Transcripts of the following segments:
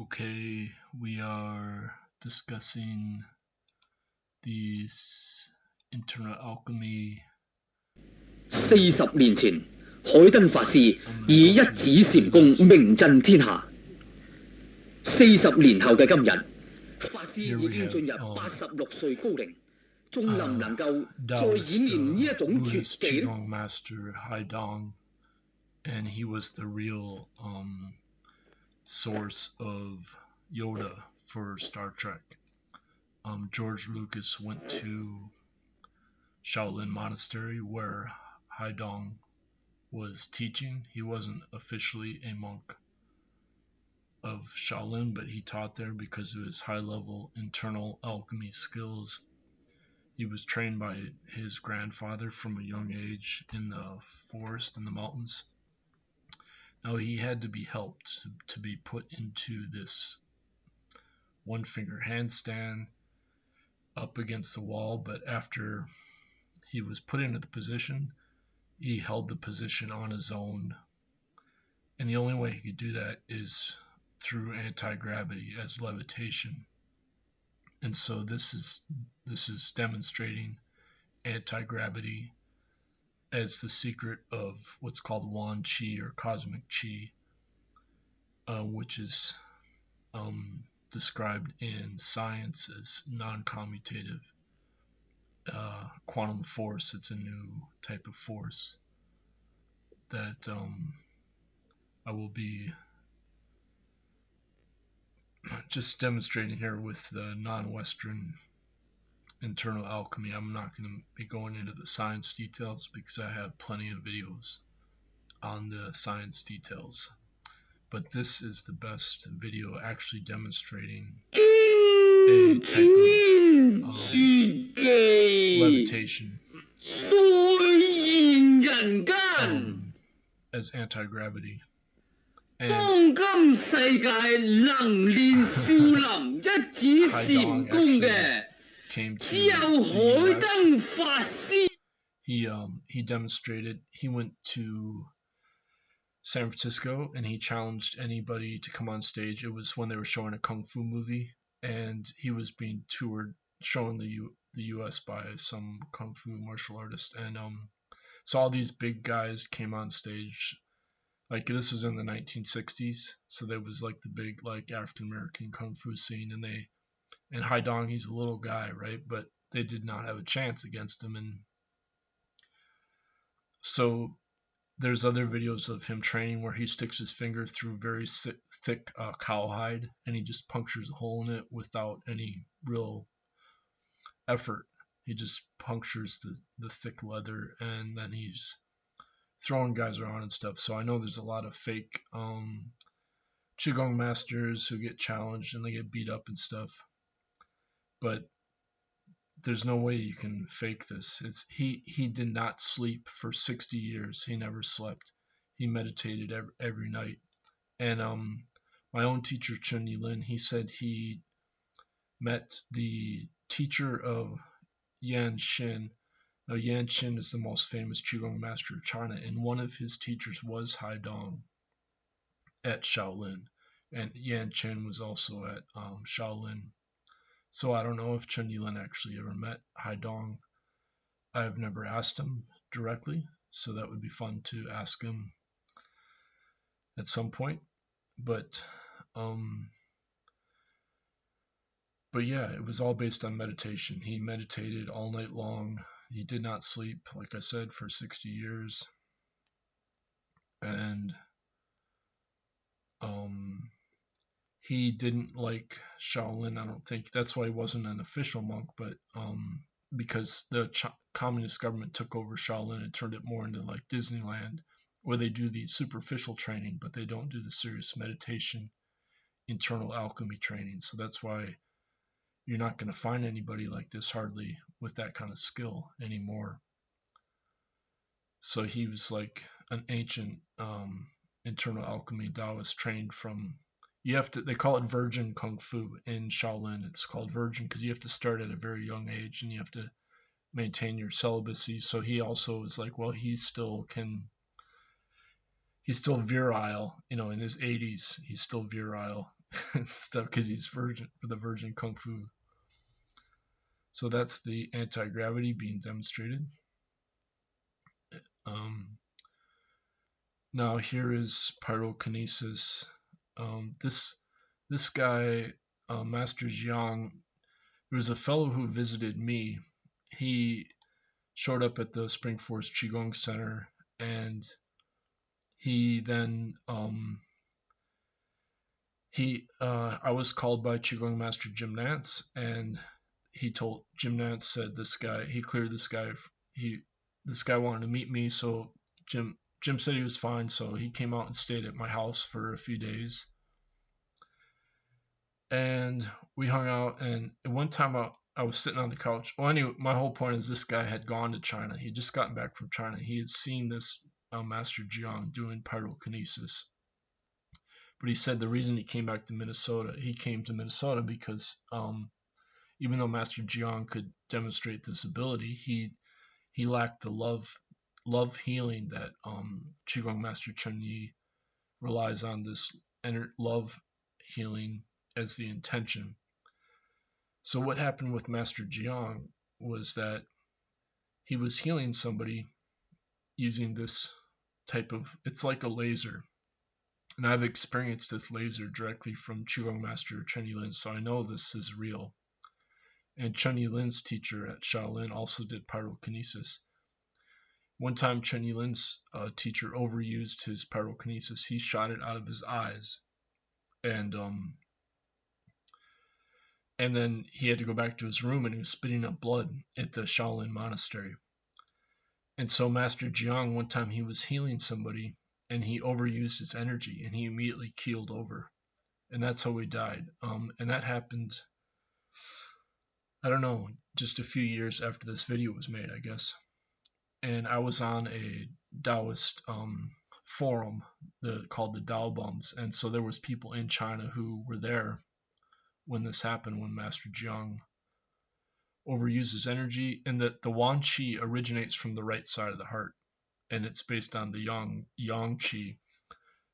Okay, we are discussing these internal alchemy. 40年前，海燈法師以一指禪功名震天下。40年後嘅今日，法師已經進入86歲高齡，仲能唔能夠再演練呢一種絕技呢？ qigong master Haidong, and he was the real source of Yoda for Star Trek. George Lucas went to Shaolin Monastery where Haidong was teaching. He wasn't officially a monk of Shaolin, but he taught there because of his high-level internal alchemy skills. He was trained by his grandfather from a young age in the forest in the mountains. Now he had to be helped to be put into this one-finger handstand up against the wall, but after he was put into the position, he held the position on his own, and the only way he could do that is through anti-gravity as levitation. And so this is demonstrating anti-gravity as the secret of what's called Wan Qi or cosmic Qi, which is described in science as non-commutative quantum force. It's a new type of force that I will be just demonstrating here with the non-Western internal alchemy. I'm not going to be going into the science details because I have plenty of videos on the science details, but this is the best video actually demonstrating a type of levitation as anti-gravity. And Haidong came to the US. He demonstrated. He went to San Francisco and he challenged anybody to come on stage. It was when they were showing a kung fu movie, and he was being toured, showing the US by some kung fu martial artist, and so all these big guys came on stage. Like, this was in the 1960s, so there was like the big like African American kung fu scene, and Haidong, he's a little guy, right? But they did not have a chance against him, and so there's other videos of him training where he sticks his finger through very thick cowhide, and he just punctures a hole in it without any real effort. He just punctures the thick leather, and then he's throwing guys around and stuff. So I know there's a lot of fake qigong masters who get challenged and they get beat up and stuff, but there's no way you can fake this. He did not sleep for 60 years. He never slept. He meditated every night. And my own teacher, Chen Yilin, he said he met the teacher of Yan Xin. Now, Yan Xin is the most famous qigong master of China, and one of his teachers was Haidong at Shaolin, and Yan Xin was also at Shaolin. So I don't know if Chen Yilin actually ever met Haidong. I've never asked him directly, so that would be fun to ask him at some point. But yeah, it was all based on meditation. He meditated all night long. He did not sleep, like I said, for 60 years. And he didn't like Shaolin, I don't think. That's why he wasn't an official monk, but because the communist government took over Shaolin and turned it more into like Disneyland, where they do the superficial training, but they don't do the serious meditation, internal alchemy training. So that's why you're not going to find anybody like this hardly with that kind of skill anymore. So he was like an ancient internal alchemy Taoist trained from, they call it virgin kung fu in Shaolin. It's called virgin because you have to start at a very young age and you have to maintain your celibacy. So he also was like, well, he's still virile, in his 80s, he's still virile, stuff because he's virgin for the virgin kung fu. So that's the anti-gravity being demonstrated. Now here is pyrokinesis. This guy, Master Jiang, there was a fellow who visited me. He showed up at the Spring Forest Qigong Center, and he then I was called by Qigong Master Jim Nance, and Jim Nance said this guy wanted to meet me, so Jim said he was fine, so he came out and stayed at my house for a few days. And we hung out, and at one time I was sitting on the couch. Well, anyway, my whole point is this guy had gone to China. He had just gotten back from China. He had seen this Master Jiang doing pyrokinesis. But he said the reason he came to Minnesota because even though Master Jiang could demonstrate this ability, he lacked the love healing that Qigong Master Chen Yi relies on, this love healing as the intention. So what happened with Master Jiang was that he was healing somebody using this type of, it's like a laser. And I've experienced this laser directly from Qigong Master Chen Yilin, so I know this is real. And Chen Yilin's teacher at Shaolin also did pyrokinesis. One time Chen Yilin's teacher overused his pyrokinesis. He shot it out of his eyes. And then he had to go back to his room, and he was spitting up blood at the Shaolin monastery. And so Master Jiang, one time he was healing somebody, and he overused his energy, and he immediately keeled over. And that's how he died. And that happened, I don't know, just a few years after this video was made, I guess. And I was on a Taoist forum called the Tao Bums, and so there was people in China who were there when this happened, when Master Jiang overuses energy, and that the Wan Qi originates from the right side of the heart, and it's based on the Yang Qi.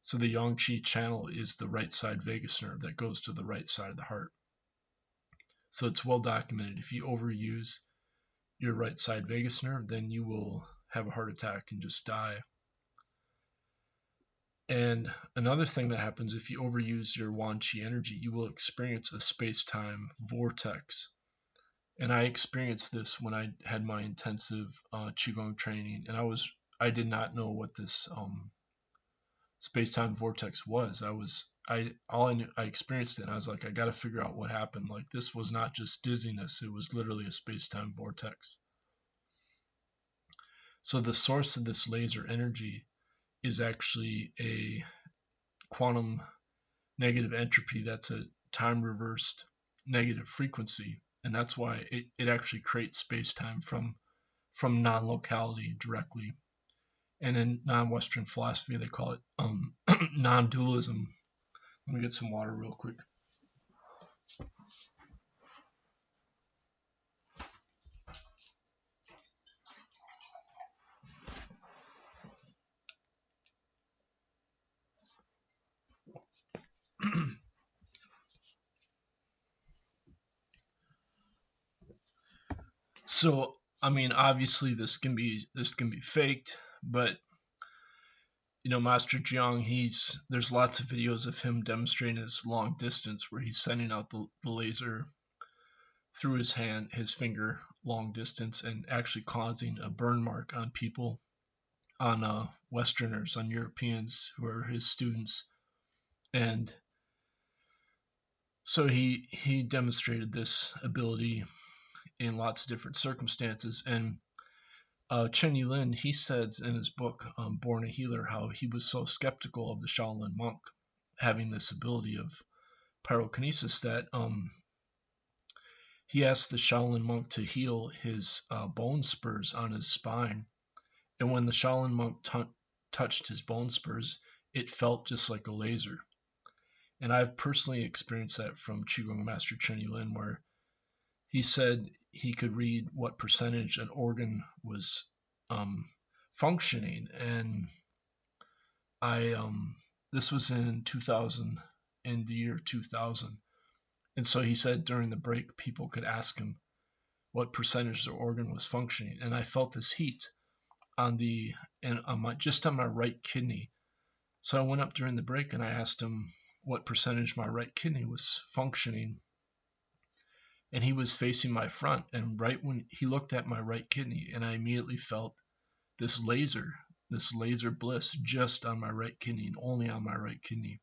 So the Yang Qi channel is the right side vagus nerve that goes to the right side of the heart. So it's well documented. If you overuse your right side vagus nerve, then you will have a heart attack and just die. And another thing that happens if you overuse your Wan Qi energy, you will experience a space-time vortex. And I experienced this when I had my intensive Qigong training, and I did not know what this space-time vortex was. I experienced it, and I was like, I got to figure out what happened. Like, this was not just dizziness, it was literally a space-time vortex. So the source of this laser energy is actually a quantum negative entropy. That's a time reversed negative frequency, and that's why it actually creates space-time from non-locality directly. And in non-Western philosophy, they call it nondualism. Let me get some water real quick. So, I mean, obviously this can be faked, but you know, Master Jiang, there's lots of videos of him demonstrating his long distance where he's sending out the laser through his finger, long distance, and actually causing a burn mark on people, on Westerners, on Europeans who are his students. And so he demonstrated this ability in lots of different circumstances. And Chen Yilin, he says in his book, Born a Healer, how he was so skeptical of the Shaolin monk having this ability of pyrokinesis that he asked the Shaolin monk to heal his bone spurs on his spine. And when the Shaolin monk touched his bone spurs, it felt just like a laser. And I've personally experienced that from Qigong Master Chen Yilin, where he said he could read what percentage an organ was functioning. And this was in 2000, in the year 2000. And so he said during the break, people could ask him what percentage their organ was functioning. And I felt this heat on just on my right kidney. So I went up during the break and I asked him what percentage my right kidney was functioning. And he was facing my front. And right when he looked at my right kidney, and I immediately felt this laser bliss just on my right kidney and only on my right kidney.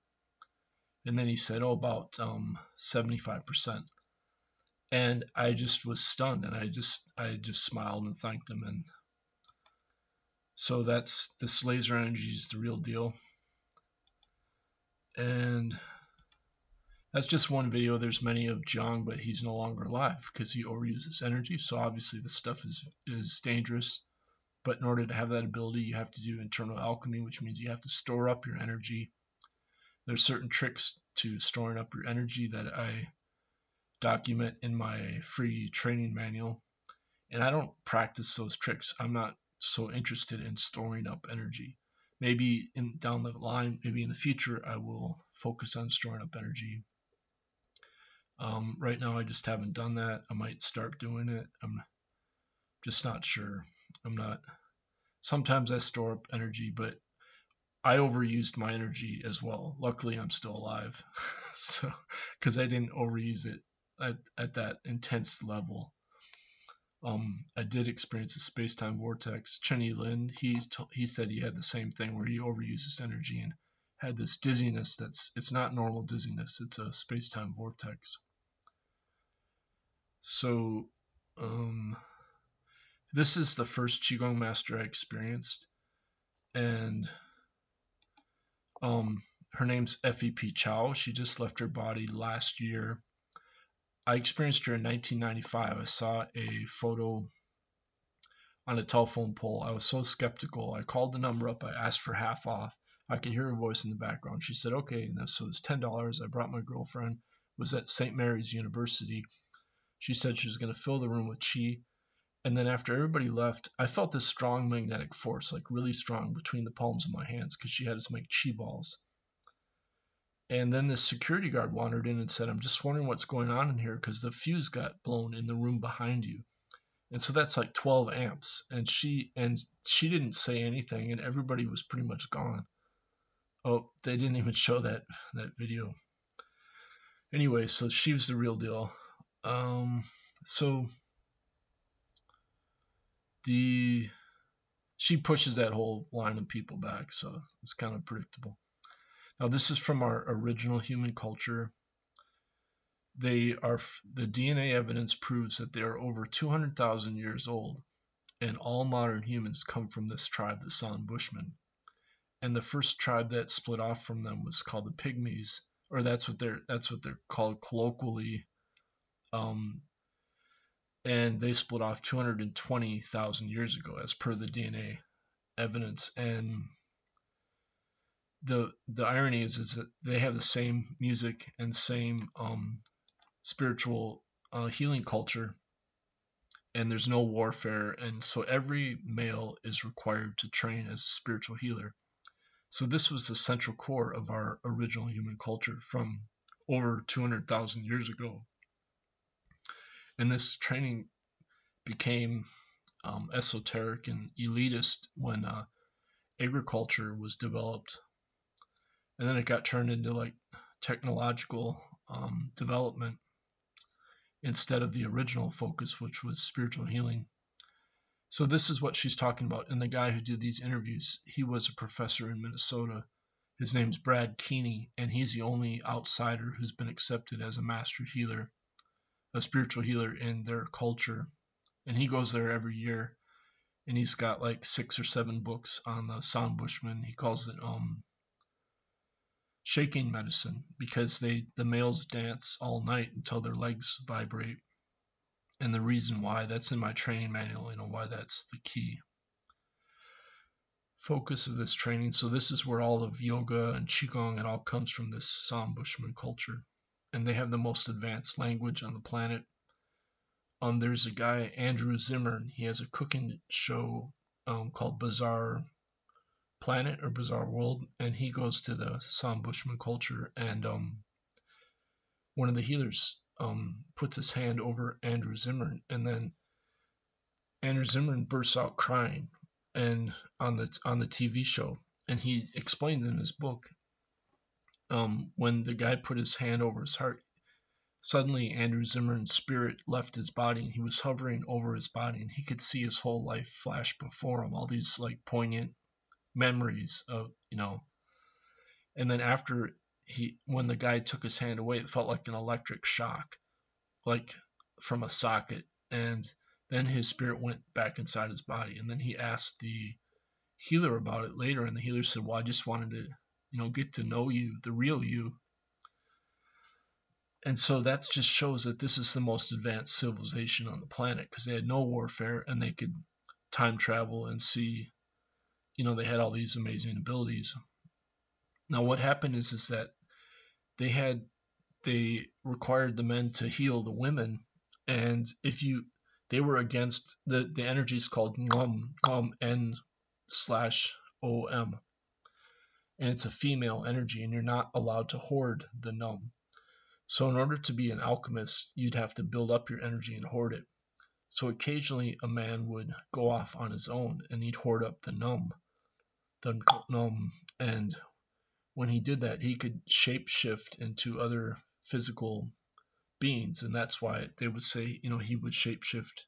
And then he said, oh, about 75%. And I just was stunned, and I just smiled and thanked him. And so this laser energy is the real deal. And that's just one video. There's many of Jiang, but he's no longer alive because he overuses energy. So obviously this stuff is dangerous. But in order to have that ability, you have to do internal alchemy, which means you have to store up your energy. There's certain tricks to storing up your energy that I document in my free training manual. And I don't practice those tricks. I'm not so interested in storing up energy. Maybe down the line, maybe in the future, I will focus on storing up energy. Right now, I just haven't done that. I might start doing it. I'm just not sure. Sometimes I store up energy, but I overused my energy as well. Luckily, I'm still alive, so because I didn't overuse it at that intense level. I did experience a space-time vortex. Chenny Lin, he said he had the same thing where he overuses energy and had this dizziness. It's not normal dizziness. It's a space-time vortex. So, this is the first qigong master I experienced, and her name's FEP Chow. She just left her body last year. I experienced her in 1995. I saw a photo on a telephone pole. I was so skeptical. I called the number up. I asked for half off. I could hear her voice in the background. She said, okay. And so it was $10. I brought my girlfriend. It was at St. Mary's University. She said she was going to fill the room with chi. And then after everybody left, I felt this strong magnetic force, like really strong, between the palms of my hands because she had us make chi balls. And then this security guard wandered in and said, I'm just wondering what's going on in here because the fuse got blown in the room behind you. And so that's like 12 amps. And she didn't say anything, and everybody was pretty much gone. Oh, they didn't even show that video. Anyway, so she was the real deal. So she pushes that whole line of people back, so it's kind of predictable. Now, this is from our original human culture. The DNA evidence proves that they are over 200,000 years old, and all modern humans come from this tribe, the San Bushmen. And the first tribe that split off from them was called the Pygmies, or that's what they're called colloquially. And they split off 220,000 years ago, as per the DNA evidence. And the irony is that they have the same music and same spiritual healing culture, and there's no warfare, and so every male is required to train as a spiritual healer. So this was the central core of our original human culture from over 200,000 years ago. And this training became esoteric and elitist when agriculture was developed. And then it got turned into like technological development instead of the original focus, which was spiritual healing. So this is what she's talking about. And the guy who did these interviews, he was a professor in Minnesota. His name's Brad Keeney, and he's the only outsider who's been accepted as a master healer, a spiritual healer in their culture. And he goes there every year, and he's got like 6 or 7 books on the San Bushmen. He calls it shaking medicine, because the males dance all night until their legs vibrate. And the reason why, that's in my training manual, why that's the key focus of this training. So this is where all of yoga and qigong, it all comes from this San Bushman culture, and they have the most advanced language on the planet. There's a guy, Andrew Zimmern. He has a cooking show called Bizarre Planet or Bizarre World, and he goes to the San Bushman culture, and one of the healers puts his hand over Andrew Zimmern, and then Andrew Zimmern bursts out crying, and on the TV show, and he explained in his book, when the guy put his hand over his heart, suddenly Andrew Zimmern's spirit left his body, and he was hovering over his body, and he could see his whole life flash before him, all these like poignant memories of, and then after when the guy took his hand away, it felt like an electric shock, like from a socket, and then his spirit went back inside his body. And then he asked the healer about it later, and the healer said, well, I just wanted to get to know you, the real you. And so that just shows that this is the most advanced civilization on the planet, because they had no warfare, and they could time travel and see, they had all these amazing abilities. Now what happened is that they required the men to heal the women, and they were against the energy is called N/OM, and it's a female energy, and you're not allowed to hoard the num. So in order to be an alchemist, you'd have to build up your energy and hoard it. So occasionally a man would go off on his own, and he'd hoard up the num, and when he did that, he could shapeshift into other physical beings, and that's why they would say, he would shapeshift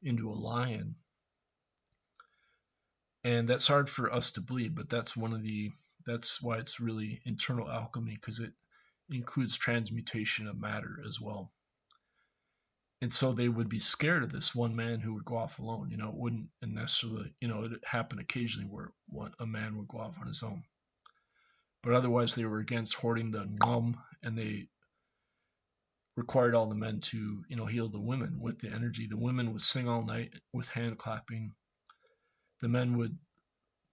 into a lion. And that's hard for us to believe, but that's why it's really internal alchemy, because it includes transmutation of matter as well. And so they would be scared of this one man who would go off alone. It wouldn't necessarily, it happened occasionally where a man would go off on his own. But otherwise, they were against hoarding the ngum, and they required all the men to, heal the women with the energy. The women would sing all night with hand clapping. The men would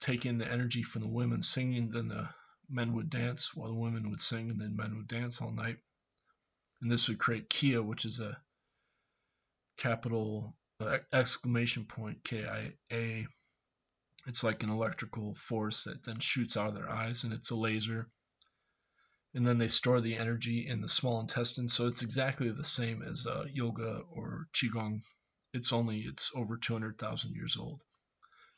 take in the energy from the women singing, then the men would dance while the women would sing, and then men would dance all night. And this would create Kia, which is a capital exclamation point, K-I-A. It's like an electrical force that then shoots out of their eyes, and it's a laser. And then they store the energy in the small intestine, so it's exactly the same as yoga or qigong. It's over 200,000 years old.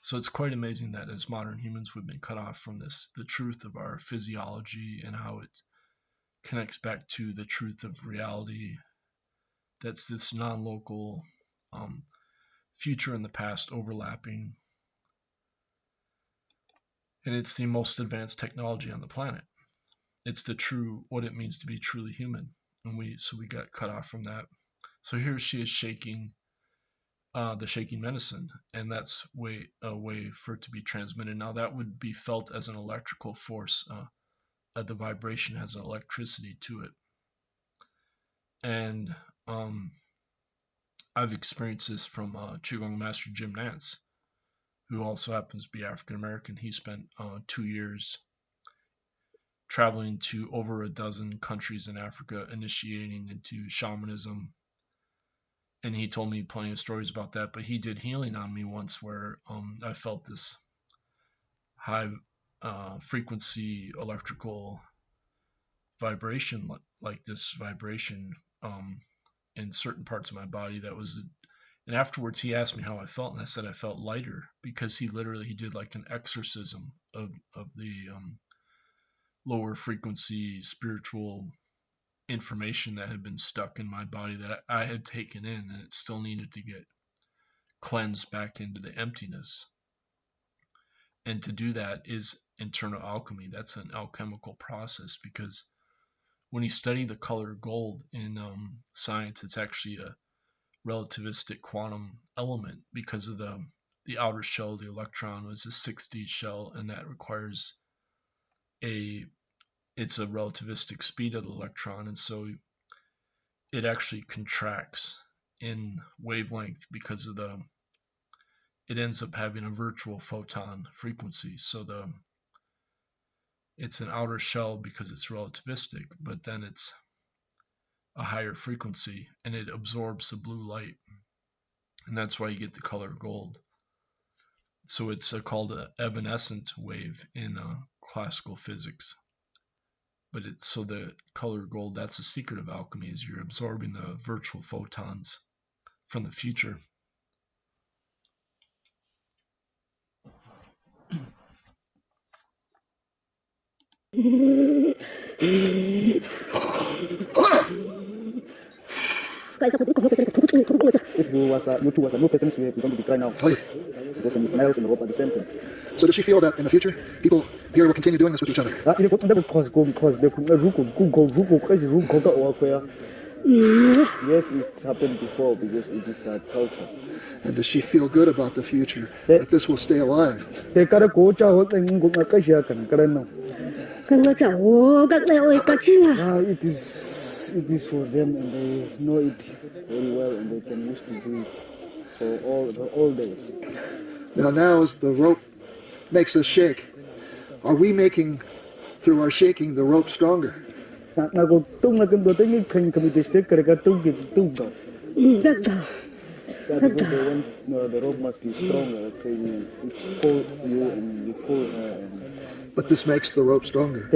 So it's quite amazing that as modern humans we've been cut off from the truth of our physiology and how it connects back to the truth of reality. That's this non-local future and the past overlapping. And it's the most advanced technology on the planet. It's what it means to be truly human. And we got cut off from that. So here she is shaking the shaking medicine, and that's a way for it to be transmitted. Now that would be felt as an electrical force. The vibration has an electricity to it, and I've experienced this from qigong master Jim Nance, who also happens to be African American. He spent 2 years traveling to over a dozen countries in Africa, initiating into shamanism. And he told me plenty of stories about that, but he did healing on me once where I felt this high frequency electrical vibration, like this vibration in certain parts of my body. And afterwards he asked me how I felt, and I said I felt lighter, because he did like an exorcism of the lower frequency spiritual information that had been stuck in my body that I had taken in, and it still needed to get cleansed back into the emptiness. And to do that is internal alchemy. That's an alchemical process, because when you study the color gold in science, it's actually a relativistic quantum element, because of the outer shell. The electron was a 6D shell, and that requires it's a relativistic speed of the electron, and so it actually contracts in wavelength because of it ends up having a virtual photon frequency. So it's an outer shell because it's relativistic, but then it's a higher frequency, and it absorbs the blue light, and that's why you get the color gold. So it's called an evanescent wave in classical physics. But it's so the color gold, that's the secret of alchemy, is you're absorbing the virtual photons from the future. If you two was a new person, we're going to be crying now. Because the nails and the rope are the same thing. So does she feel that in the future, people here will continue doing this with each other? Yes, it's happened before because it is a culture. And does she feel good about the future, that this will stay alive? It is for them, and they know it very well, and they can wish to do it for all days. Now as the rope makes us shake, are we making, through our shaking, the rope stronger? The rope must be stronger. It's pull you and you pull her. But this makes the rope stronger.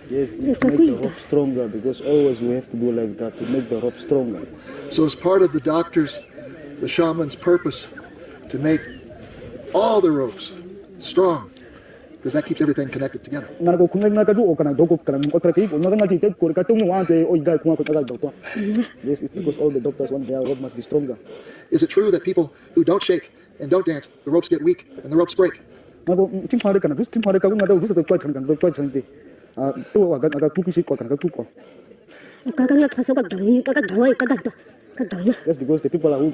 Yes, it makes the rope stronger because always we have to do like that to make the rope stronger. So as part of the doctor's, the shaman's purpose to make all the ropes strong, because that keeps everything connected together. Yes, it's because all the doctors want their rope must be stronger. Is it true that people who don't shake and don't dance, the ropes get weak and the ropes break? That's because the people who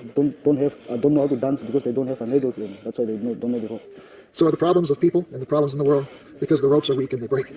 don't know how to dance because they don't have a needles in. That's why they don't know the rope. So are the problems of people and the problems in the world because the ropes are weak and they break?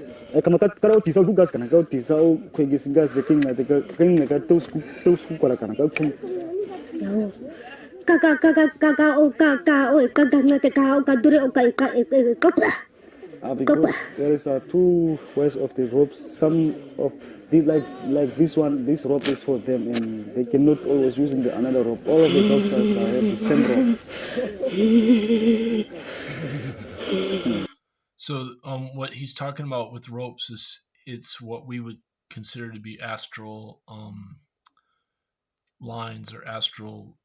Because there is two ways of the ropes. Some of like this one, this rope is for them, and they cannot always using the another rope. All of the ropes have the same rope. So what he's talking about with ropes is it's what we would consider to be astral lines or astral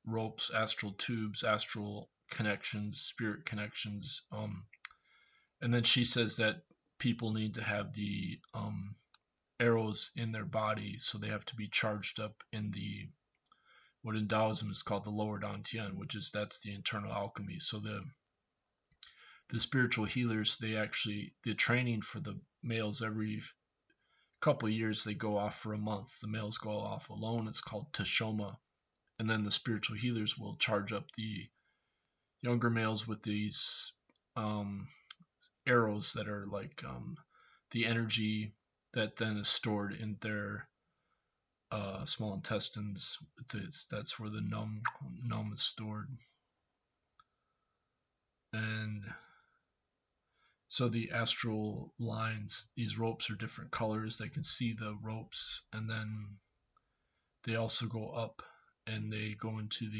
ropes, astral tubes, astral connections, spirit connections. And then she says that people need to have the arrows in their body, so they have to be charged up in the what in Taoism is called the lower dantian, which is that's the internal alchemy. So the spiritual healers, the training for the males every couple of years, they go off for a month. The males go off alone. It's called tashoma, and then the spiritual healers will charge up the younger males with these arrows that are like the energy that then is stored in their small intestines. That's where the num is stored. And so the astral lines, these ropes are different colors. They can see the ropes, and then they also go up and they go into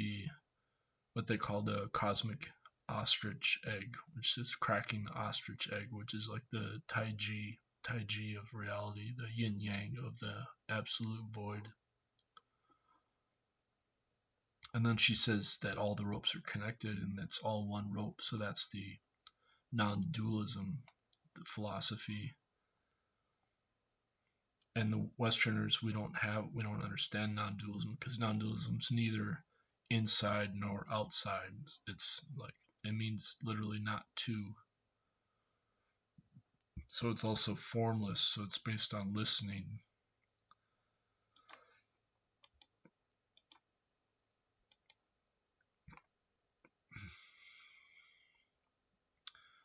what they call the cosmic ostrich egg, which is cracking the ostrich egg, which is like the taiji of reality, the yin yang of the absolute void. And then she says that all the ropes are connected and it's all one rope. So that's the non-dualism, the philosophy. And the Westerners, we don't understand non-dualism, because non-dualism is neither inside nor outside. It's like, it means literally not two. So it's also formless, so it's based on listening.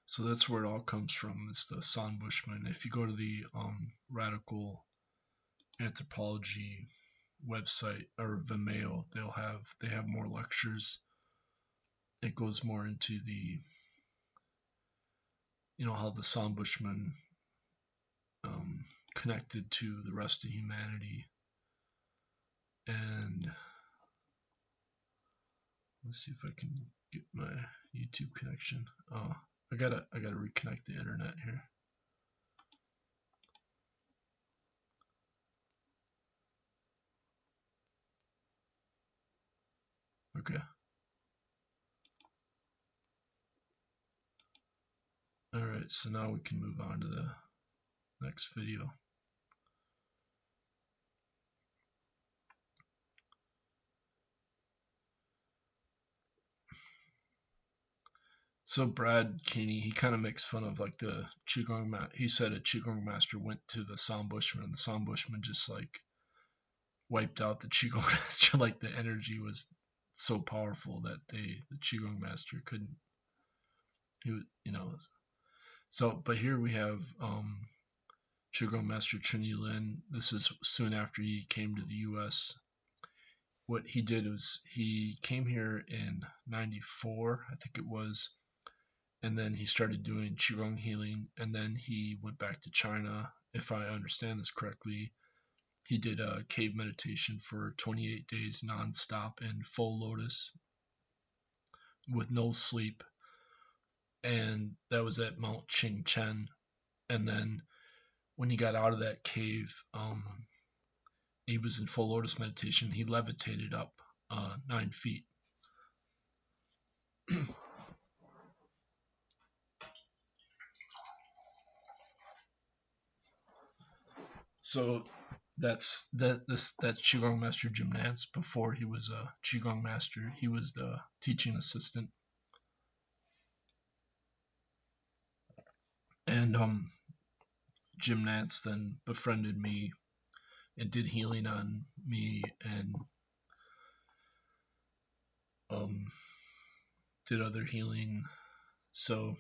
So that's where it all comes from. It's the San Bushmen. If you go to the radical anthropology website or Vimeo, they have more lectures. It goes more into the, how the San Bushmen connected to the rest of humanity. And let's see if I can get my YouTube connection. Oh, I gotta reconnect the internet here. Okay. Alright, so now we can move on to the next video. So Brad Keeney, he kind of makes fun of like the qigong. He said a qigong master went to the San Bushmen, and the San Bushmen just like wiped out the qigong master. Like the energy was so powerful that the qigong master couldn't. He was, So, but here we have qigong master Chunyi Lin. This is soon after he came to the U.S. What he did was he came here in '94, I think it was. And then he started doing qigong healing, and then he went back to China. If I understand this correctly, he did a cave meditation for 28 days non-stop in full lotus with no sleep, and that was at Mount Qingchen. And then when he got out of that cave, he was in full lotus meditation. He levitated up 9 feet. So that's qigong master Jim Nance. Before he was a qigong master, he was the teaching assistant. And Jim Nance then befriended me and did healing on me, and did other healing. So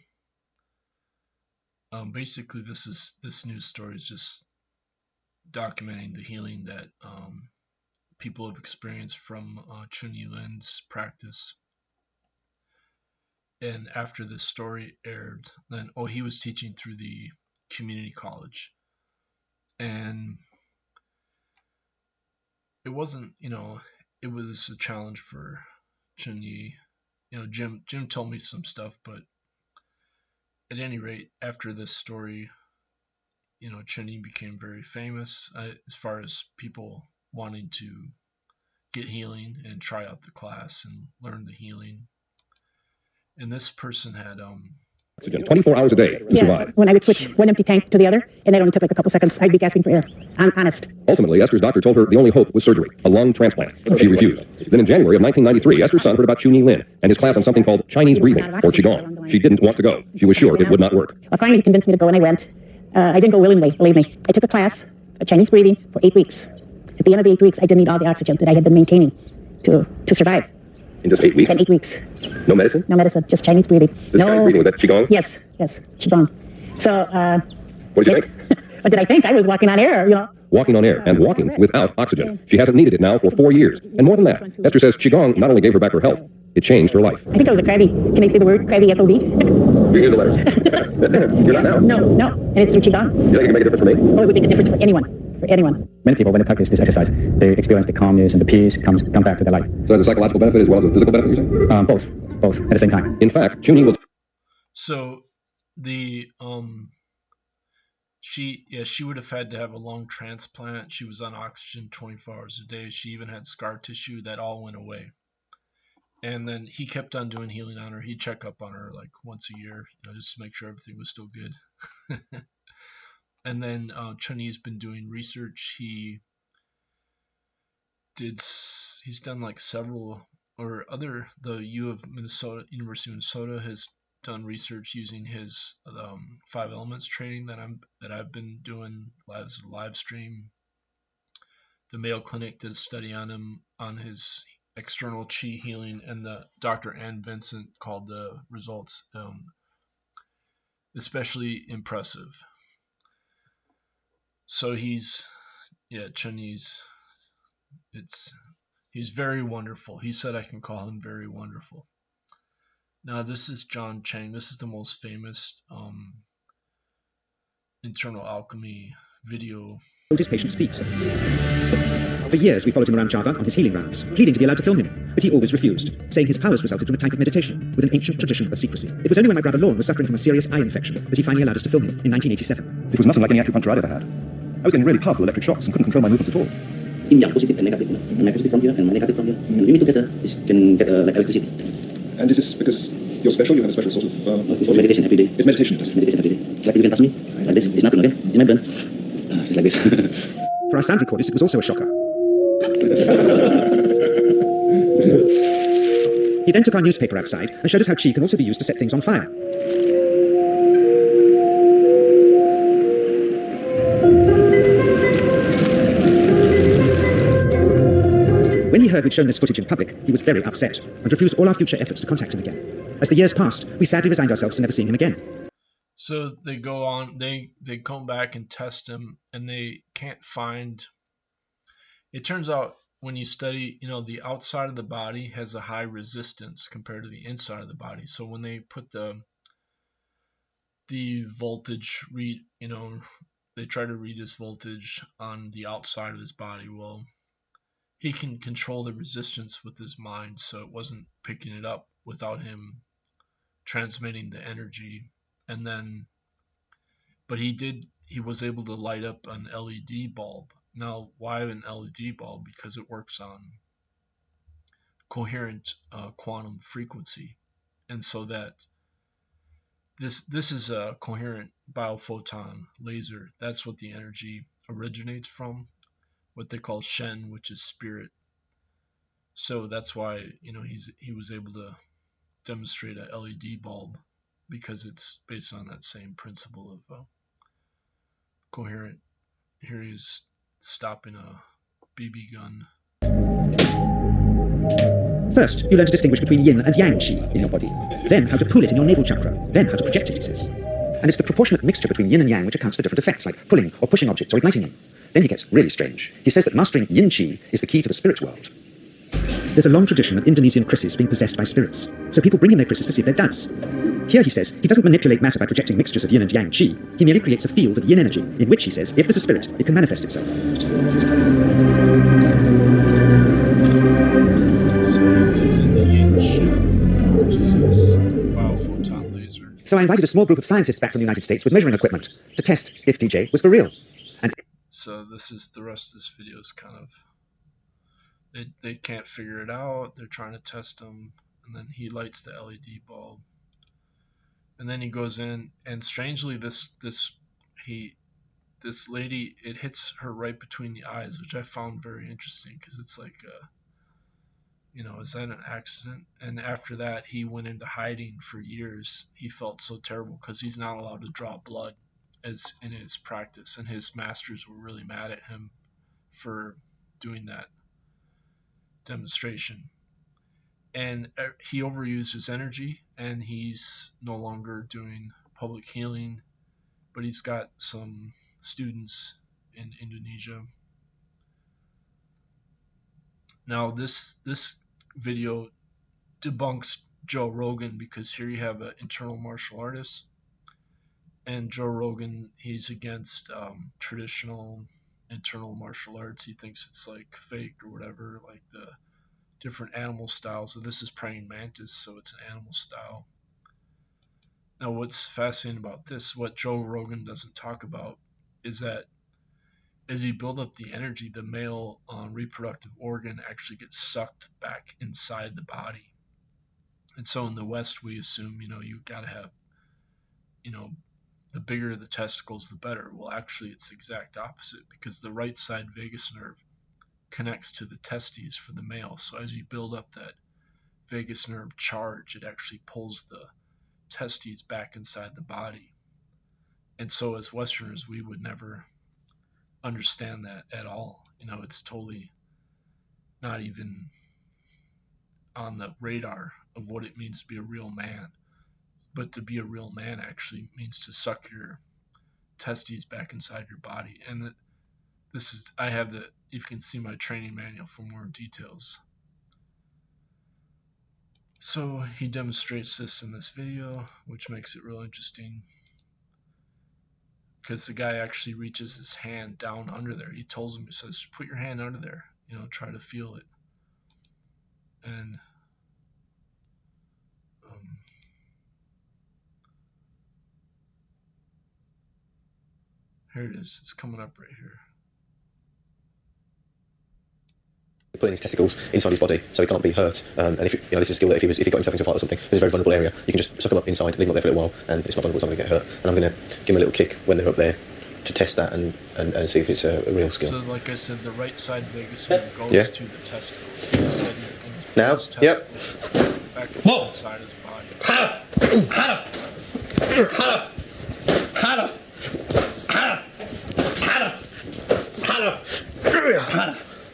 basically this news story is just documenting the healing that people have experienced from Chunyi Lin's practice. And after this story aired, then he was teaching through the community college, and it wasn't, it was a challenge for Chunyi. Jim told me some stuff, but at any rate, after this story, Chunyi became very famous as far as people wanting to get healing and try out the class and learn the healing. And this person had 24 hours a day to survive. When I would switch one empty tank to the other, and that only took like a couple seconds, I'd be gasping for air. I'm honest. Ultimately, Esther's doctor told her the only hope was surgery, a lung transplant. She refused. Then in January of 1993, Esther's son heard about Chunyi Lin and his class on something called Chinese breathing, or qigong. She didn't want to go. She was sure it would not work. Well, finally he convinced me to go, and I went. I didn't go willingly, believe me. I took a class of Chinese breathing for 8 weeks. At the end of the 8 weeks, I didn't need all the oxygen that I had been maintaining to survive. In just 8 weeks? In 8 weeks. No medicine? No medicine, just Chinese breathing. This Chinese breathing, was that qigong? Yes, qigong. So, what did you think? What did I think? I was walking on air, Walking on air and walking without oxygen. She hasn't needed it now for 4 years. And more than that, Esther says qigong not only gave her back her health, it changed her life. I think I was a crabby. Can I say the word? Crabby, S-O-B? You use the letters. You're not now. No. And it's through qigong. You think it can make a difference for me? Oh, it would make a difference for anyone. For anyone. Many people, when they practice this exercise, they experience the calmness and the peace come back to their life. So there's a psychological benefit as well as a physical benefit, you say? Both at the same time. In fact, Chunyi will... So the she would have had to have a lung transplant. She was on oxygen 24 hours a day. She even had scar tissue that all went away. And then he kept on doing healing on her. He'd check up on her like once a year, just to make sure everything was still good. And then Chunyi's been doing research. He's done like several, the University of Minnesota has done research using his 5 elements training that I've been doing as a live stream. The Mayo Clinic did a study on him on his external chi healing, and the Dr. Ann Vincent called the results especially impressive. So Chunyi's, he's very wonderful. He said I can call him very wonderful. Now this is John Chang. This is the most famous internal alchemy video. His patient's feet. For years we followed him around Java on his healing rounds, pleading to be allowed to film him, but he always refused, saying his powers resulted from a type of meditation with an ancient tradition of secrecy. It was only when my brother Lorne was suffering from a serious eye infection that he finally allowed us to film him in 1987. It was nothing like any acupuncture I'd ever had. I was getting really powerful electric shocks and couldn't control my movements at all. yin yang, positive and negative, and my positive from here and my negative from here, and we meet together, can get like electricity. And is this because you're special? You have a special sort of... For meditation every day. It's meditation. Meditation every day. Like you can touch me, like this. It's nothing, okay? It's my burn. Just like this. For our sound recordist, it was also a shocker. He then took our newspaper outside and showed us how qi can also be used to set things on fire. When he heard we'd shown this footage in public, he was very upset and refused all our future efforts to contact him again. As the years passed, we sadly resigned ourselves to never seeing him again. So they go on, they come back and test him, and they can't find. It turns out when you study, the outside of the body has a high resistance compared to the inside of the body. So when they put the voltage read, they try to read his voltage on the outside of his body. Well, he can control the resistance with his mind, so it wasn't picking it up without him transmitting the energy. And then, but he was able to light up an LED bulb. Now, why an LED bulb? Because it works on coherent quantum frequency, and so that this is a coherent biophoton laser. That's what the energy originates from, what they call Shen, which is spirit. So that's why he was able to demonstrate a LED bulb, because it's based on that same principle of coherent. Here he's stopping a BB gun. First, you learn to distinguish between yin and yang qi in your body, then how to pool it in your navel chakra, then how to project it, he says. And it's the proportionate mixture between yin and yang which accounts for different effects, like pulling or pushing objects or igniting them. Then he gets really strange. He says that mastering yin qi is the key to the spirit world. There's a long tradition of Indonesian krisis being possessed by spirits, so people bring in their krisis to see if they're duds. Here he says he doesn't manipulate matter by projecting mixtures of yin and yang qi, he merely creates a field of yin energy, in which, he says, if there's a spirit, it can manifest itself. So he's using the yin Shen, which is this biophoton laser. So I invited a small group of scientists back from the United States with measuring equipment to test if DJ was for real. And so this is the rest of this video is kind of, they can't figure it out. They're trying to test him, and then he lights the LED bulb, and then he goes in, and strangely this lady, it hits her right between the eyes, which I found very interesting, because it's like is that an accident? And after that, he went into hiding for years. He felt so terrible because he's not allowed to draw blood as in his practice, and his masters were really mad at him for doing that demonstration. And he overused his energy, and he's no longer doing public healing, but he's got some students in Indonesia. Now this video debunks Joe Rogan, because here you have an internal martial artist, and Joe Rogan, he's against traditional internal martial arts. He thinks it's like fake or whatever, like the different animal styles. So this is praying mantis, so it's an animal style. Now what's fascinating about this, what Joe Rogan doesn't talk about, is that as you build up the energy, the male reproductive organ actually gets sucked back inside the body. And so in the West, we assume, you got to have, the bigger the testicles, the better. Well, actually, it's the exact opposite, because the right side vagus nerve connects to the testes for the male. So as you build up that vagus nerve charge, it actually pulls the testes back inside the body. And so as Westerners, we would never understand that at all. It's totally not even on the radar of what it means to be a real man. But to be a real man actually means to suck your testes back inside your body. And I have you can see my training manual for more details. So he demonstrates this in this video, which makes it real interesting, because the guy actually reaches his hand down under there. He tells him, he says, put your hand under there, try to feel it. And here it is. It's coming up right here. putting his testicles inside his body so he can't be hurt. And if this is a skill that if he got himself into a fight or something, this is a very vulnerable area. You can just suck them up inside, leave them up there for a little while, and it's not vulnerable, it's not going to get hurt. And I'm going to give him a little kick when they're up there to test that and see if it's a real skill. So, like I said, the right side vagus nerve goes to the testicles. Now, yep. Back to the inside of his body.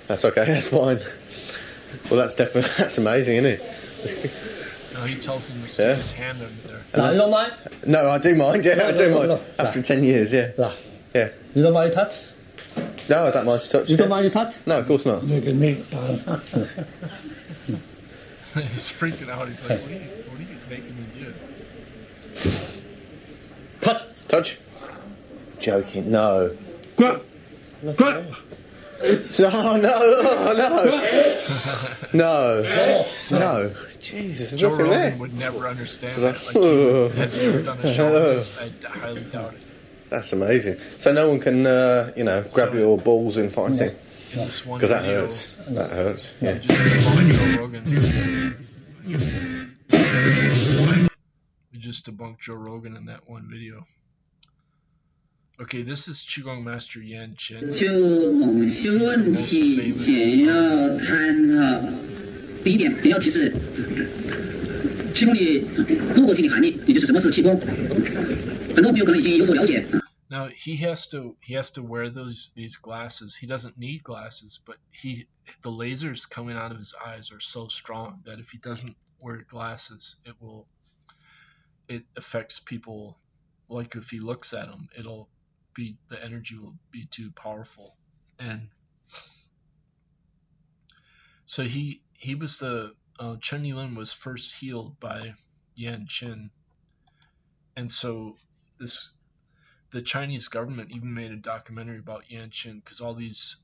That's okay, that's fine. Well, that's amazing, isn't it? No, he tells him to stick his hand under there. You don't mind? No, I do mind, I do mind. After 10 years, yeah. Yeah. You don't mind touch? No, I don't mind to touch. You don't mind to touch? No, of course not. He's freaking out. He's like, what are you making me do? Touch. Joking, no. Grab. No. No. Jesus, there's Joe nothing Rogan there. would never understand that. Like, has he ever done a show on this? I highly doubt it. That's amazing. So no one can, grab your balls in fighting? Because that hurts. That hurts, yeah. We just debunked Joe Rogan in that one video. Okay, this is qigong master Yan Xin. He's the most famous. 第一点，简要提示气功的综合性的含义，也就是什么是气功。很多朋友可能已经有所了解。 Now he has to wear these glasses. He doesn't need glasses, but the lasers coming out of his eyes are so strong that if he doesn't wear glasses, it affects people. Like if he looks at them, the energy will be too powerful. And so he was Chen Yilin was first healed by Yan Xin, and so the Chinese government even made a documentary about Yan Xin because all these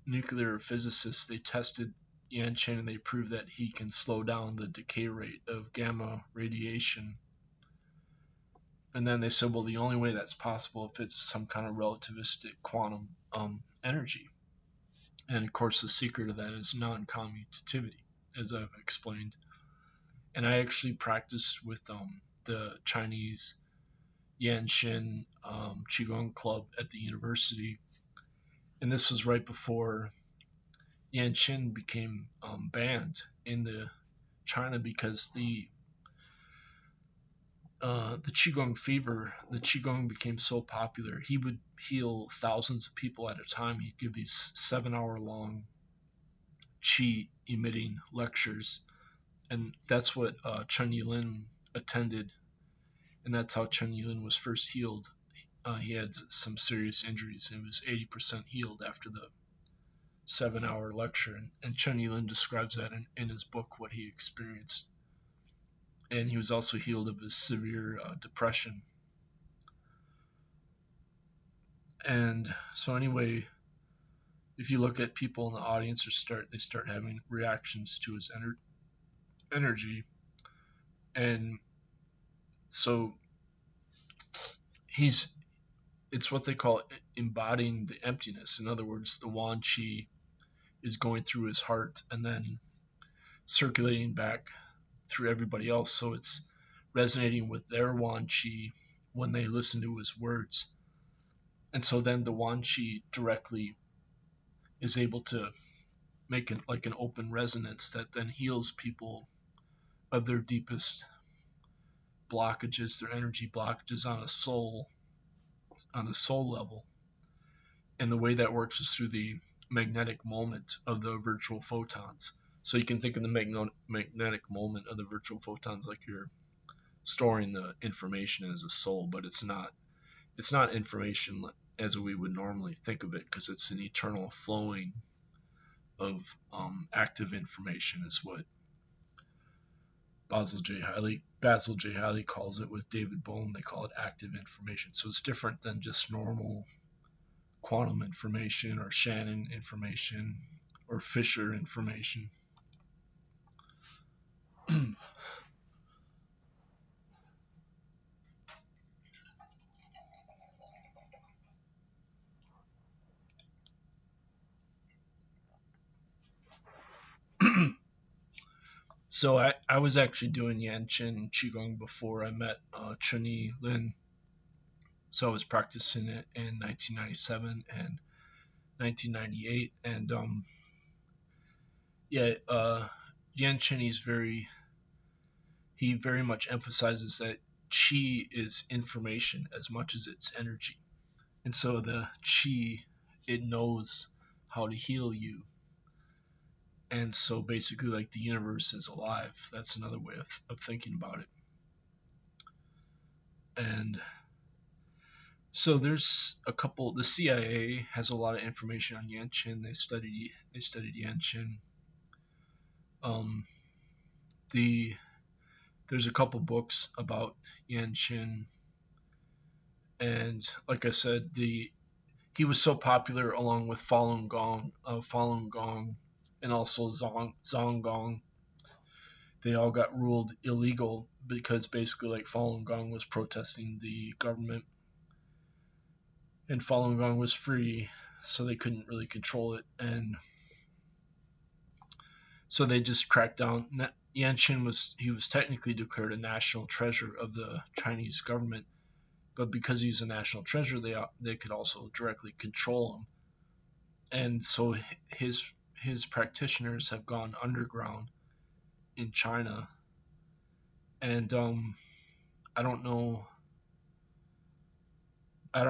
nuclear physicists, they tested Yan Xin and they proved that he can slow down the decay rate of gamma radiation. And then they said, well, the only way that's possible if it's some kind of relativistic quantum energy. And of course, the secret of that is non-commutativity, as I've explained. And I actually practiced with the Chinese Yan Xin qigong club at the university, and this was right before Yan Xin became banned in China because the qigong fever. The qigong became so popular. He would heal thousands of people at a time. He'd give these 7-hour-long qi emitting lectures, and that's what Chen Yilin attended. And that's how Chen Yilin was first healed. He had some serious injuries and was 80% healed after the 7-hour lecture. And Chen Yilin describes that in his book, what he experienced. And he was also healed of his severe depression. And so anyway, if you look at people in the audience, they start having reactions to his energy. And so it's what they call embodying the emptiness. In other words, the Wan Qi is going through his heart and then circulating back through everybody else. So it's resonating with their Wan Qi when they listen to his words. And so then the Wan Qi directly is able to make it like an open resonance that then heals people of their deepest blockages, their energy blockages on a soul level. And the way that works is through the magnetic moment of the virtual photons. So you can think of the magnetic moment of the virtual photons like you're storing the information as a soul, but it's not information as we would normally think of it, because it's an eternal flowing of active information, is what Basil J. Haley calls it. With David Bohm, they call it active information. So it's different than just normal quantum information or Shannon information or Fisher information. So I was actually doing Yan Xin qigong before I met Chun-Yi Lin. So I was practicing it in 1997 and 1998, and Yan Xin he very much emphasizes that qi is information as much as it's energy, and so the qi, it knows how to heal you. And so basically, like, the universe is alive. That's another way of thinking about it. And so there's a couple. The CIA has a lot of information on Yan Xin. They studied Yan Xin. There's a couple books about Yan Xin, and like I said, he was so popular along with Falun Gong, and also Zong Gong. They all got ruled illegal because basically, like, Falun Gong was protesting the government, and Falun Gong was free, so they couldn't really control it, and so they just cracked down. Yan Xin was technically declared a national treasure of the Chinese government, but because he's a national treasure, they could also directly control him, and so his practitioners have gone underground in China, and I don't know. I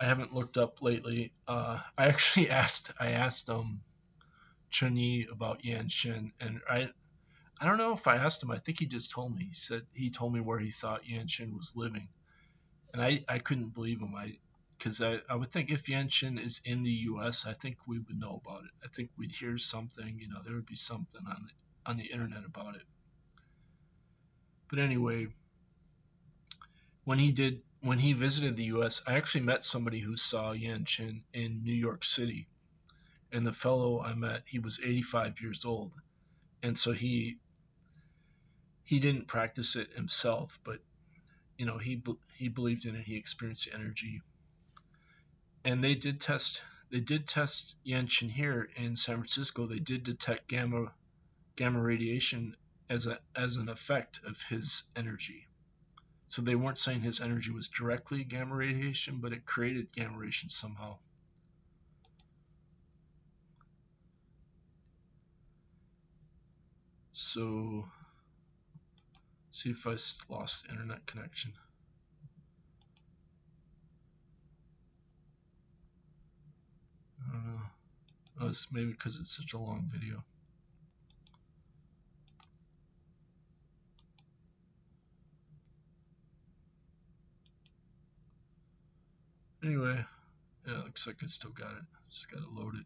haven't looked up lately. I asked Chun-Yi about Yan Xin, and I don't know if I asked him. I think he just told me. He told me where he thought Yan Xin was living, and I couldn't believe him. Because I would think if Yan Xin is in the U.S., I think we would know about it. I think we'd hear something. There would be something on the internet about it. But anyway, when he visited the U.S., I actually met somebody who saw Yan Xin in New York City, and the fellow I met, he was 85 years old, and so he didn't practice it himself, but he believed in it. He experienced the energy, and they did test Yan Xin here in San Francisco. They did detect gamma radiation as an effect of his energy. So they weren't saying his energy was directly gamma radiation, but it created gamma radiation somehow. So, see if I lost the internet connection. I don't know. Oh, it's maybe because it's such a long video. Anyway, yeah, it looks like I still got it. Just gotta load it.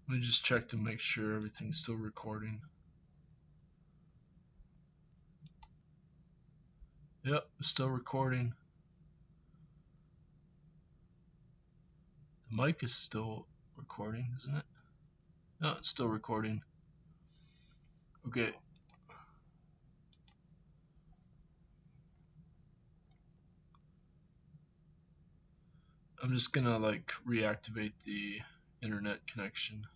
Let me just check to make sure everything's still recording. Yep, it's still recording. The mic is still recording, isn't it? No, it's still recording. Okay. I'm just gonna reactivate the internet connection.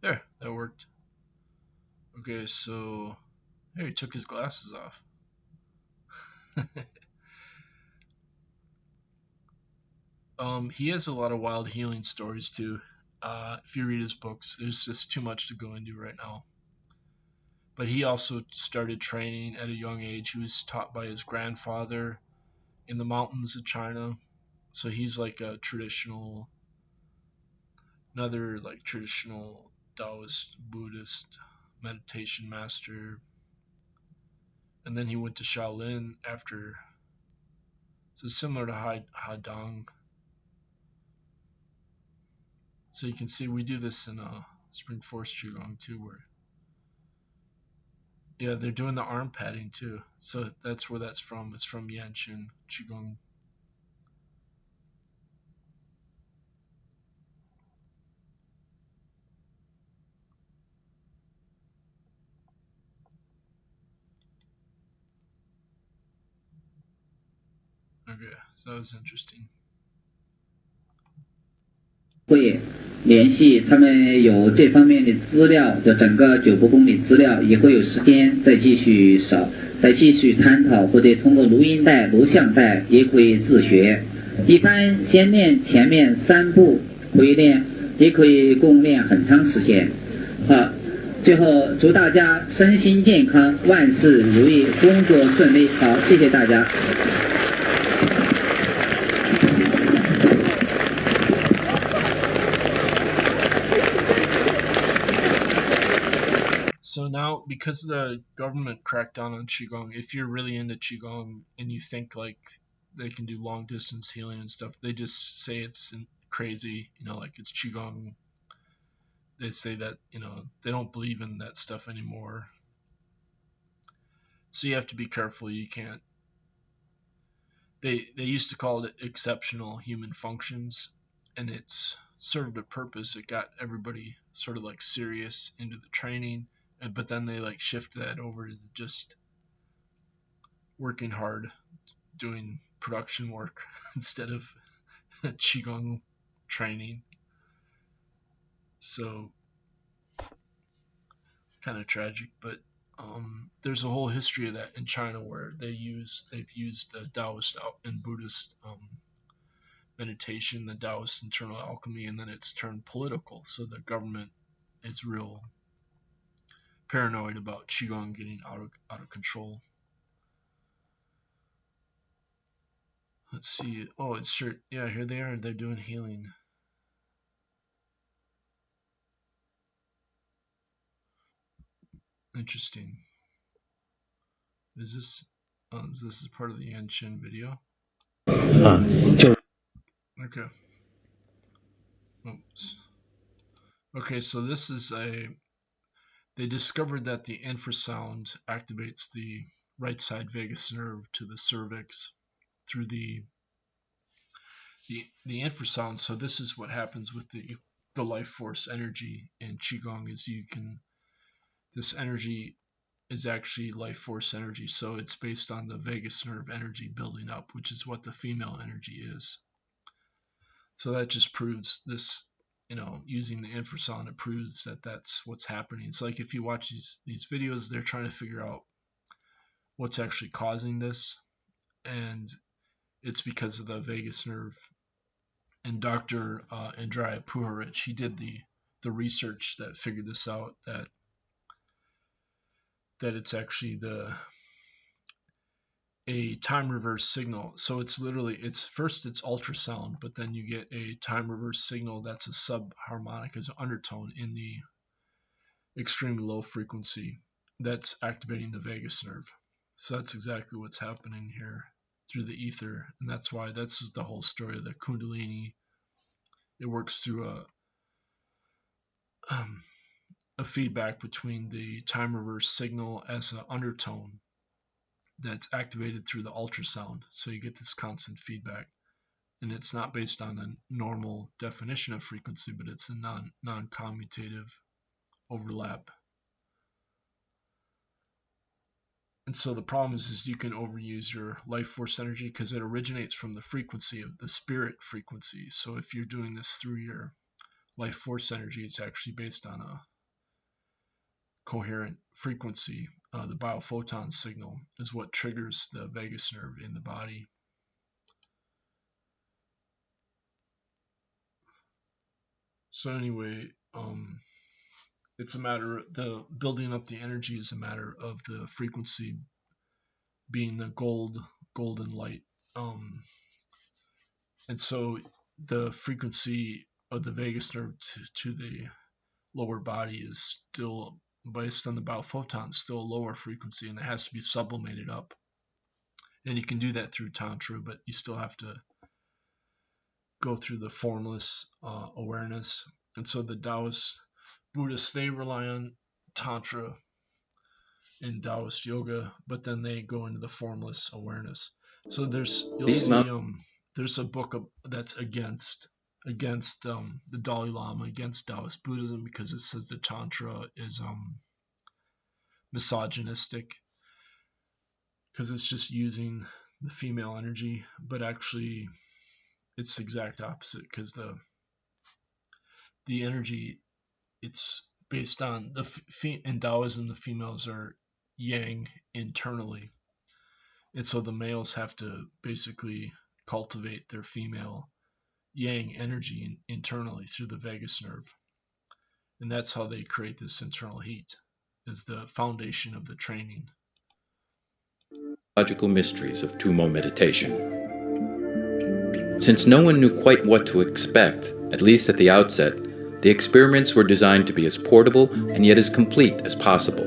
There, that worked. Okay, so there, he took his glasses off. He has a lot of wild healing stories too. If you read his books, there's just too much to go into right now. But he also started training at a young age. He was taught by his grandfather in the mountains of China. So he's like a another traditional Taoist, Buddhist meditation master. And then he went to Shaolin after. So similar to Hadong. So you can see we do this in Spring Force Qigong too, where Yeah, they're doing the arm padding too. So that's where that's from. It's from Yan Xin qigong. Okay, so that was interesting. 会联系他们有这方面的资料的整个9部公里资料，也会有时间再继续探讨，或者通过录音带、录像带也可以自学。一般先练前面3步可以练，也可以共练很长时间。好，最后祝大家身心健康，万事如意，工作顺利。好，谢谢大家。So now, because the government cracked down on qigong, if you're really into qigong and you think like they can do long distance healing and stuff, they just say it's crazy, like it's qigong. They say that, they don't believe in that stuff anymore. So you have to be careful. You can't. They used to call it exceptional human functions, and it's served a purpose. It got everybody sort of like serious into the training. But then they like shift that over to just working hard, doing production work instead of qigong training. So kind of tragic, but there's a whole history of that in China where they've used the Taoist and Buddhist meditation, the Taoist internal alchemy, and then it's turned political. So the government is real paranoid about qigong getting out of control. Let's see. Oh, it's sure. Yeah, here they are. They're doing healing. Interesting. Is this is part of the Yan Xin video? Okay. Oops. Okay, so this is they discovered that the infrasound activates the right side vagus nerve to the cervix through the infrasound. So this is what happens with the life force energy in qigong is this energy is actually life force energy. So it's based on the vagus nerve energy building up, which is what the female energy is. So that just proves this, using the infrasound, it proves that that's what's happening. It's like if you watch these videos, they're trying to figure out what's actually causing this, and it's because of the vagus nerve. And Dr. Andrea Puharich, he did the research that figured this out, that it's actually a time reverse signal. So it's first it's ultrasound, but then you get a time reverse signal that's a subharmonic, as an undertone in the extremely low frequency that's activating the vagus nerve. So that's exactly what's happening here through the ether, and that's why that's the whole story of the Kundalini. It works through a feedback between the time reverse signal as an undertone that's activated through the ultrasound. So you get this constant feedback, and it's not based on a normal definition of frequency, but it's a non-commutative overlap. And so the problem is you can overuse your life force energy because it originates from the frequency of the spirit frequency. So if you're doing this through your life force energy, it's actually based on a coherent frequency. The biophoton signal is what triggers the vagus nerve in the body. So anyway, it's a matter, the building up the energy is a matter of the frequency being the golden light. And so the frequency of the vagus nerve to the lower body is still, based on the biophoton, still a lower frequency, and it has to be sublimated up. And you can do that through Tantra, but you still have to go through the formless awareness. And so the Taoist Buddhists, they rely on Tantra in Taoist yoga, but then they go into the formless awareness. So you'll These see there's a book that's against the Dalai Lama, against Taoist Buddhism, because it says the Tantra is misogynistic, because it's just using the female energy, but actually it's the exact opposite, because the energy, it's based on in Taoism, the females are yang internally, and so the males have to basically cultivate their female yang energy internally through the vagus nerve, and that's how they create this internal heat, is the foundation of the training. Logical mysteries of Tumo meditation. Since no one knew quite what to expect, at least at the outset, the experiments were designed to be as portable and yet as complete as possible.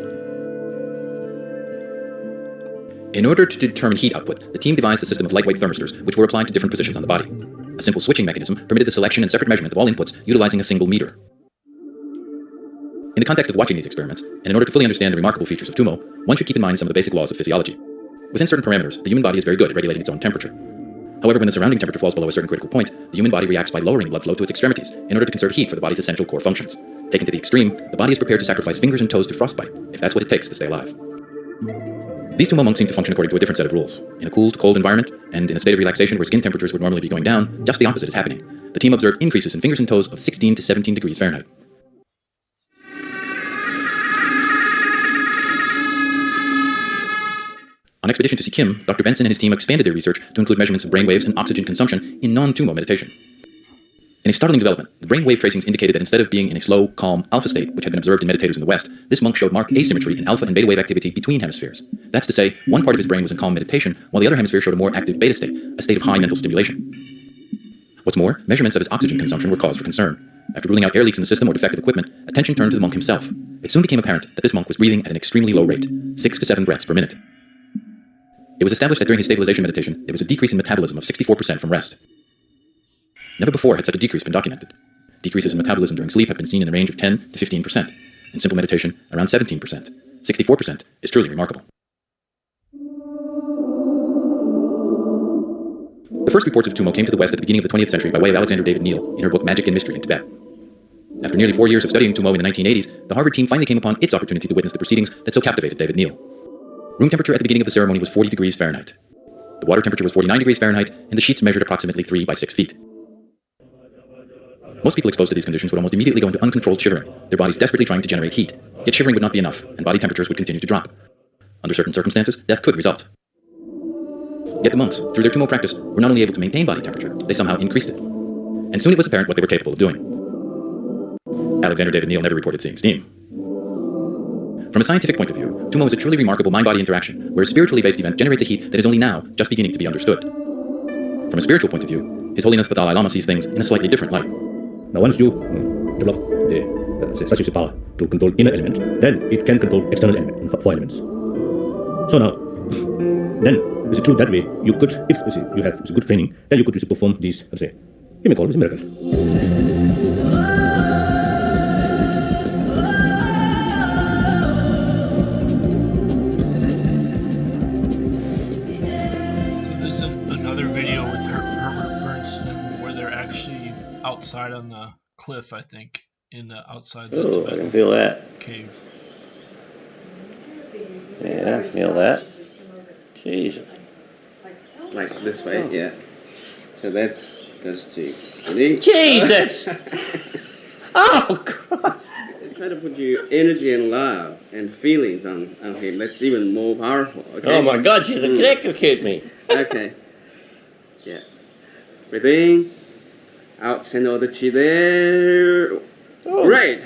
In order to determine heat output, the team devised a system of lightweight thermistors which were applied to different positions on the body. A simple switching mechanism permitted the selection and separate measurement of all inputs utilizing a single meter. In the context of watching these experiments, and in order to fully understand the remarkable features of Tumo, one should keep in mind some of the basic laws of physiology. Within certain parameters, the human body is very good at regulating its own temperature. However, when the surrounding temperature falls below a certain critical point, the human body reacts by lowering blood flow to its extremities in order to conserve heat for the body's essential core functions. Taken to the extreme, the body is prepared to sacrifice fingers and toes to frostbite, if that's what it takes to stay alive. These Tumo monks seem to function according to a different set of rules. In a cool to cold environment, and in a state of relaxation where skin temperatures would normally be going down, just the opposite is happening. The team observed increases in fingers and toes of 16 to 17 degrees Fahrenheit. On expedition to Sikkim, Dr. Benson and his team expanded their research to include measurements of brainwaves and oxygen consumption in non-Tumo meditation. In a startling development, the brainwave tracings indicated that instead of being in a slow, calm alpha state, which had been observed in meditators in the West, this monk showed marked asymmetry in alpha and beta wave activity between hemispheres. That's to say, one part of his brain was in calm meditation, while the other hemisphere showed a more active beta state, a state of high mental stimulation. What's more, measurements of his oxygen consumption were cause for concern. After ruling out air leaks in the system or defective equipment, attention turned to the monk himself. It soon became apparent that this monk was breathing at an extremely low rate, 6 to 7 breaths per minute. It was established that during his stabilization meditation, there was a decrease in metabolism of 64% from rest. Never before had such a decrease been documented. Decreases in metabolism during sleep have been seen in the range of 10 to 15%. In simple meditation, around 17%. 64% is truly remarkable. The first reports of Tumo came to the West at the beginning of the 20th century by way of Alexander David Neal in her book Magic and Mystery in Tibet. After nearly 4 years of studying Tumo in the 1980s, the Harvard team finally came upon its opportunity to witness the proceedings that so captivated David Neal. Room temperature at the beginning of the ceremony was 40 degrees Fahrenheit. The water temperature was 49 degrees Fahrenheit, and the sheets measured approximately 3 by 6 feet. Most people exposed to these conditions would almost immediately go into uncontrolled shivering, their bodies desperately trying to generate heat. Yet shivering would not be enough, and body temperatures would continue to drop. Under certain circumstances, death could result. Yet the monks, through their Tumo practice, were not only able to maintain body temperature, they somehow increased it. And soon it was apparent what they were capable of doing. Alexander David Neal never reported seeing steam. From a scientific point of view, Tumo is a truly remarkable mind-body interaction, where a spiritually based event generates a heat that is only now just beginning to be understood. From a spiritual point of view, His Holiness the Dalai Lama sees things in a slightly different light. Now once you develop the such power to control inner element, then it can control external element, 4 elements. So now, then, is it true that way you could, if you have good training, then you could perform these, you may call it a miracle. Outside on the cliff, I think, outside the Tibetan I can feel that. Cave. Yeah, I feel that. Jeez. Like this way, yeah. So that's goes to ready? Jesus! Oh God! Try to put your energy and love and feelings on him. That's even more powerful. Okay. Oh my God! She's electrocute me. Okay. Yeah. Breathe in. Out, send all the chi there. Oh. Great.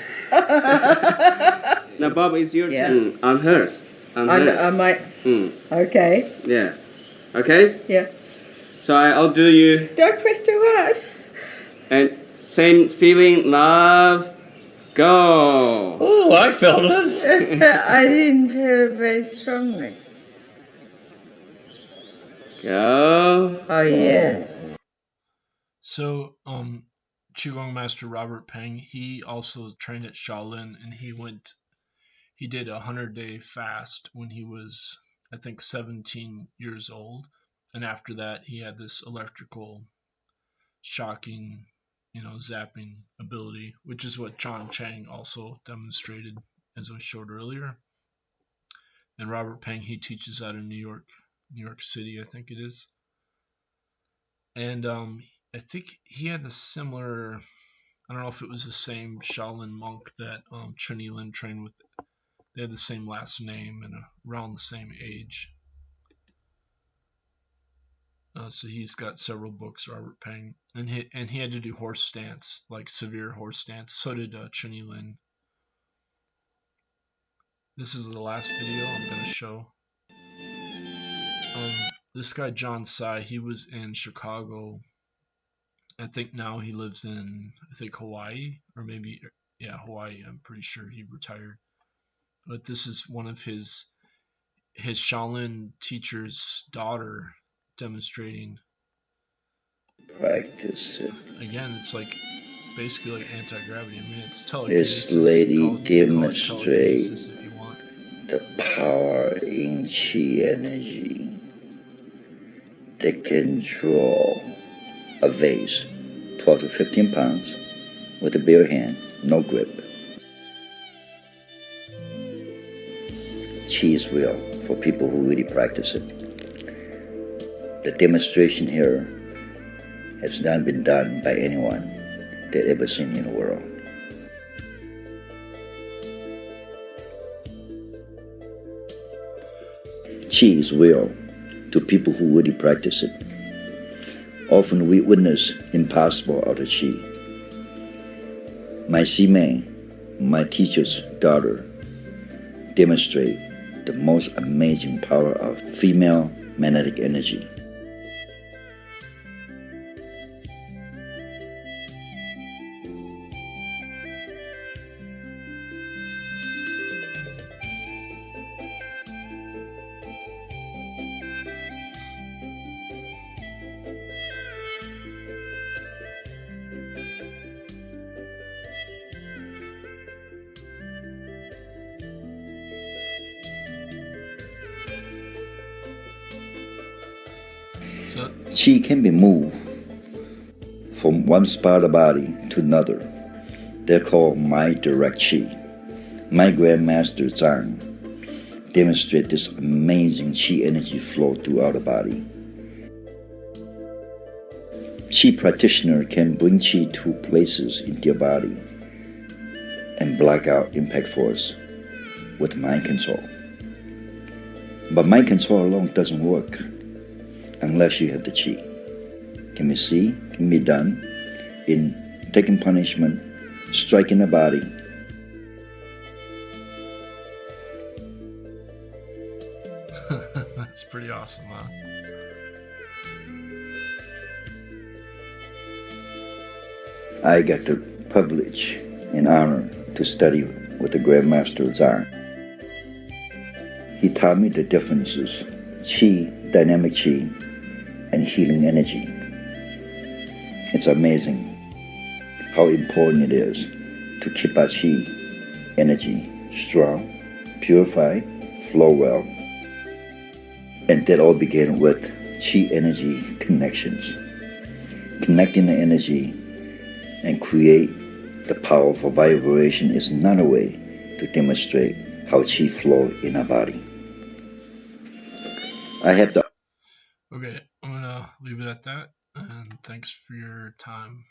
Now, Bob, it's your turn. On hers. On my. Okay. Yeah. Okay. Yeah. So I'll do you. Don't press too hard. And same feeling, love. Go. Oh, I felt it. I didn't feel it very strongly. Go. Oh yeah. So, Qigong master Robert Peng, he also trained at Shaolin, and he did a 100-day fast when he was, I think, 17 years old. And after that, he had this electrical, shocking, zapping ability, which is what John Chang also demonstrated, as I showed earlier. And Robert Peng, he teaches out in New York City, I think it is. And I think he had the similar, I don't know if it was the same Shaolin monk that Chen Yilin trained with. They had the same last name and around the same age. So he's got several books, Robert Peng, and he had to do horse stance, like severe horse stance. So did Chen Yilin. This is the last video I'm going to show. This guy John Tsai, he was in Chicago. I think now he lives in, Hawaii, or maybe, Hawaii. I'm pretty sure he retired. But this is one of his Shaolin teacher's daughter demonstrating. Practice it. Again, it's like basically like anti-gravity. I mean, it's This telekinesis. lady demonstrates If you want. the power in chi energy that can draw a vase 12 to 15 pounds with a bare hand, no grip. Chi is real for people who really practice it. The demonstration here has not been done by anyone that ever seen in the world. Chi is real to people who really practice it. Often we witness impossible out of Chi. My Simei, my teacher's daughter, demonstrate the most amazing power of female magnetic energy. Chi can be moved from one spot of the body to another. They're called my direct Chi. My Grandmaster Zhang demonstrates this amazing Chi energy flow throughout the body. Chi practitioner can bring Chi to places in their body and block out impact force with mind control. But mind control alone doesn't work unless you have the Chi. Can we see? Can be done in taking punishment, striking the body. That's pretty awesome, huh? I got the privilege and honor to study with the Grandmaster Zhang. He taught me the differences, Chi, dynamic Chi, and healing energy. It's amazing how important it is to keep our Chi energy strong, purified, flow well. And that all began with Chi energy connections. Connecting the energy and create the powerful vibration is another way to demonstrate how Chi flow in our body. I have the Okay, I'm gonna leave it at that, and thanks for your time.